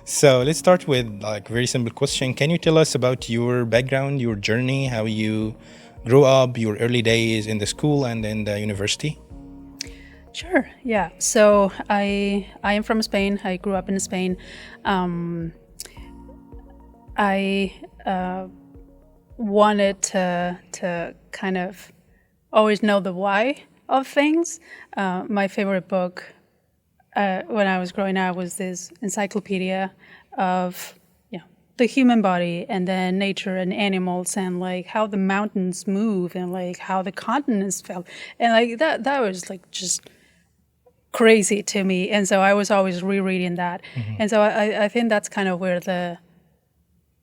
So let's start with like very simple question. Can you tell us about your background, your journey, how you grew up, your early days in the school and in the university? Sure. Yeah. So I am from Spain. I grew up in Spain. I wanted to kind of always know the why of things. My favorite book when I was growing up was this encyclopedia of the human body and then nature and animals and like how the mountains move and like how the continents fell and like that was like just crazy to me. And so I was always rereading that. And so I think that's kind of where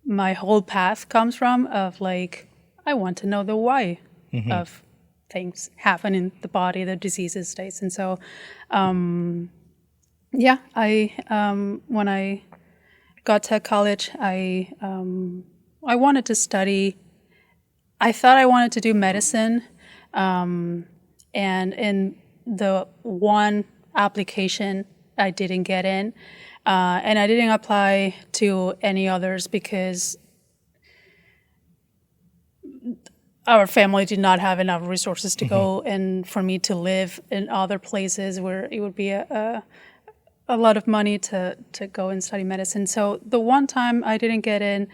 my whole path comes from of like, I want to know the why of things happen in the body, the diseases states. And so, when I got to college, I wanted to study. I thought I wanted to do medicine, and in the one application I didn't get in, and I didn't apply to any others because our family did not have enough resources to go and for me to live in other places where it would be a lot of money to go and study medicine. So the one time I didn't get in,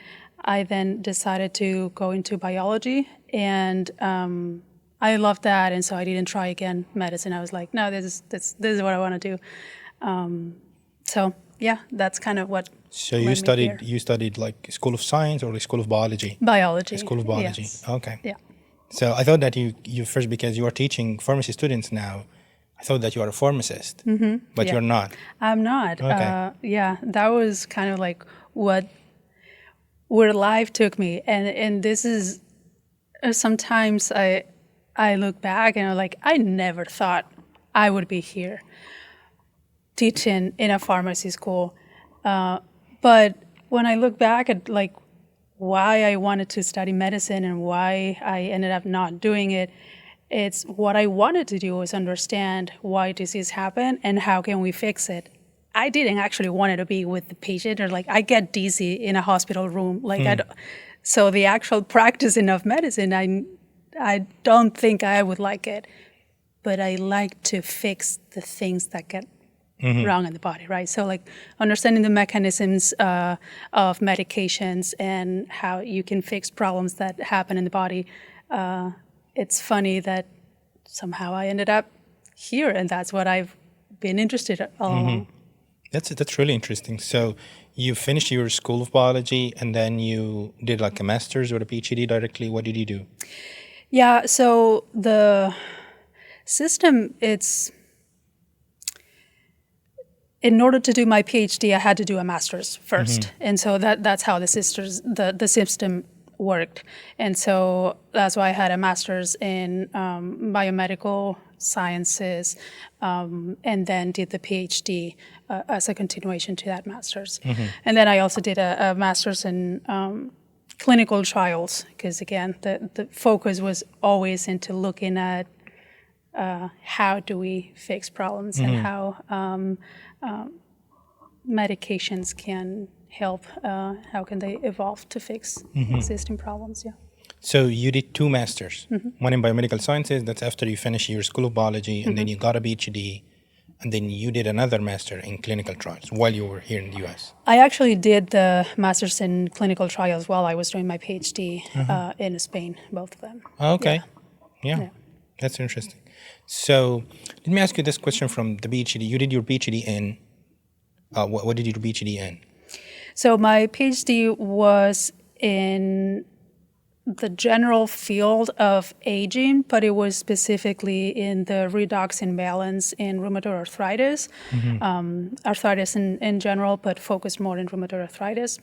I then decided to go into biology, and I loved that, and so I didn't try again medicine. I was like, no, this is what I want to do. So yeah, that's kind of what. So led me here. you studied like School of Science or the School of Biology? Biology. School of Biology. Yes. Okay. Yeah. So I thought that you first, because you are teaching pharmacy students now, I thought that you are a pharmacist, but Yeah. you're not. I'm not. Okay. Yeah, that was kind of like where life took me, and this is sometimes I look back and I'm like, I never thought I would be here teaching in a pharmacy school, but when I look back at like why I wanted to study medicine and why I ended up not doing it, it's what I wanted to do was understand why disease happen and how can we fix it. I didn't actually want to be with the patient or like I get dizzy in a hospital room. Like so the actual practicing of medicine, I don't think I would like it, but I like to fix the things that get wrong in the body, right? So like understanding the mechanisms of medications and how you can fix problems that happen in the body. It's funny that somehow I ended up here, and that's what I've been interested in all along. That's really interesting. So you finished your School of Biology and then you did like a master's or a PhD directly. What did you do? Yeah, so the system, in order to do my PhD, I had to do a master's first. And so that's how the system worked. And so that's why I had a master's in biomedical sciences, and then did the PhD as a continuation to that master's. And then I also did a master's in clinical trials, because again, the focus was always into looking at how do we fix problems and how medications can help, how can they evolve to fix existing problems, yeah. So you did two masters, one in biomedical sciences, that's after you finish your School of Biology, and then you got a PhD, and then you did another master in clinical trials while you were here in the US. I actually did the master's in clinical trials while I was doing my PhD in Spain, both of them. Okay. Yeah. That's interesting. So let me ask you this question from the PhD. You did your PhD in, what did you do PhD in? So my PhD was in the general field of aging, but it was specifically in the redox imbalance in rheumatoid arthritis, arthritis in general, but focused more in rheumatoid arthritis.